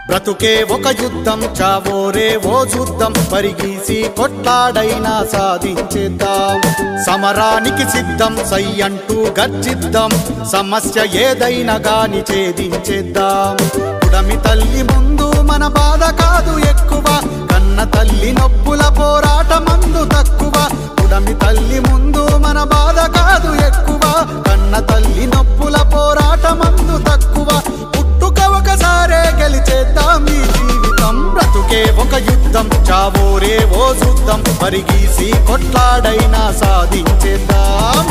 బ్రతుకే ఒక యుద్ధం, చావోరే ఓ చూద్దాం, పరిగీసి కొట్లాడైనా సాధించేద్దాం. సమరానికి సిద్ధం, సై అంటూ గర్జిద్దాం, సమస్య ఏదైనా గాని ఛేదించేద్దాం. పుడమి తల్లి ముందు మన బాధ కాదు ఎక్కువ, కన్న తల్లి నొప్పుల పోరాటమందు తక్కువ. పుడమి తల్లి ముందు మన బాధ కాదు ఎక్కువ, కన్న తల్లి నొప్పుల పోరాటమందు తక్కువ. పుట్టుక ఒకసారే గెలిచేద్దాం ఈ జీవితం. బ్రతుకే ఒక యుద్ధం, చావోరే ఓ చూద్దాం, పరిగీసి కొట్లాడైనా సాధించేద్దాం.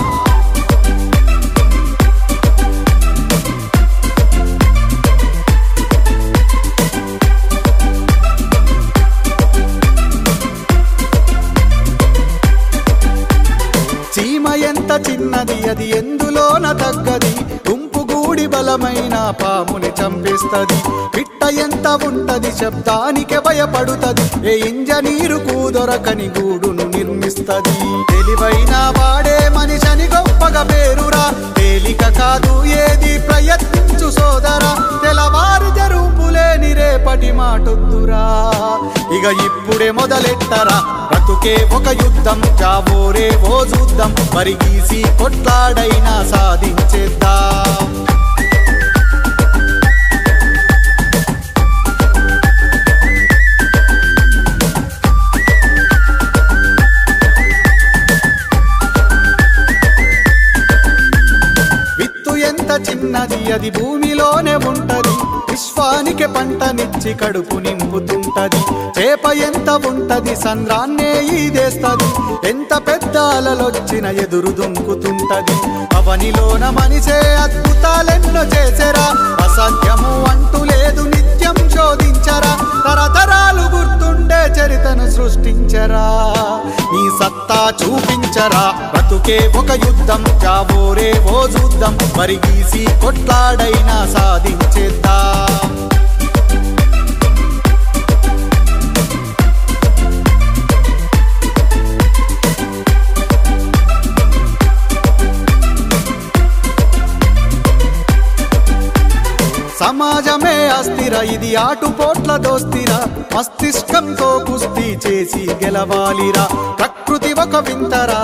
చీమ ఎంత చిన్నది అది ఎందులోన తగ్గది, గుంపుగూడి బలమైన పాముని చంపేస్తది. పిట్ట ఎంత ఉంటది శబ్దానికి భయపడుతది, ఏ ఇంజనీరు కూదొరకని గూడును నిర్మిస్తది. తెలివైన వాడే మనిషిని గొప్పగా పేరురా, తేలిక కాదు ఏది ప్రయత్నించు సోదరా. తెలవారు జరుపులేని రేపటి మాటొద్దురా, ఇక ఇప్పుడే మొదలెట్టరా. బ్రతుకే ఒక యుద్ధం, చావోరే ఓ చూద్దాం, పరిగీసి కొట్లాడైనా సాధించేద్దాం. విత్తు ఎంత చిన్నది అది భూమిలోనే ఉంటది, విశ్వానికి పంటనిచ్చి కడుపు నింపుతుంటది. చేప ఎంత ఉంటది సంద్రాన్నే ఈదేస్తది, ఎంత పెద్ద అలలొచ్చిన ఎదురు దుంకుతుంటది. అవనిలోన మనిషే అద్భుతాలెన్నో చేసెరా, అసాధ్యము అంటూ లేదు నిత్యం శోధించరా. తరతరాలు గుర్తుండే చరితను సృష్టించరా, నీ సత్తా చూపించరా. బ్రతుకే ఒక యుద్ధం, చావోరే ఓ చూద్దాం, పరిగీసి కొట్లాడైనా సాధించేద్దాం. సమాజమే అస్థిర, ఇది ఆటుపోట్ల దోస్తిరా. మస్తిష్కంతో కుస్తీ చేసి గెలవాలిరా, ప్రకృతి ఒక వింతరా.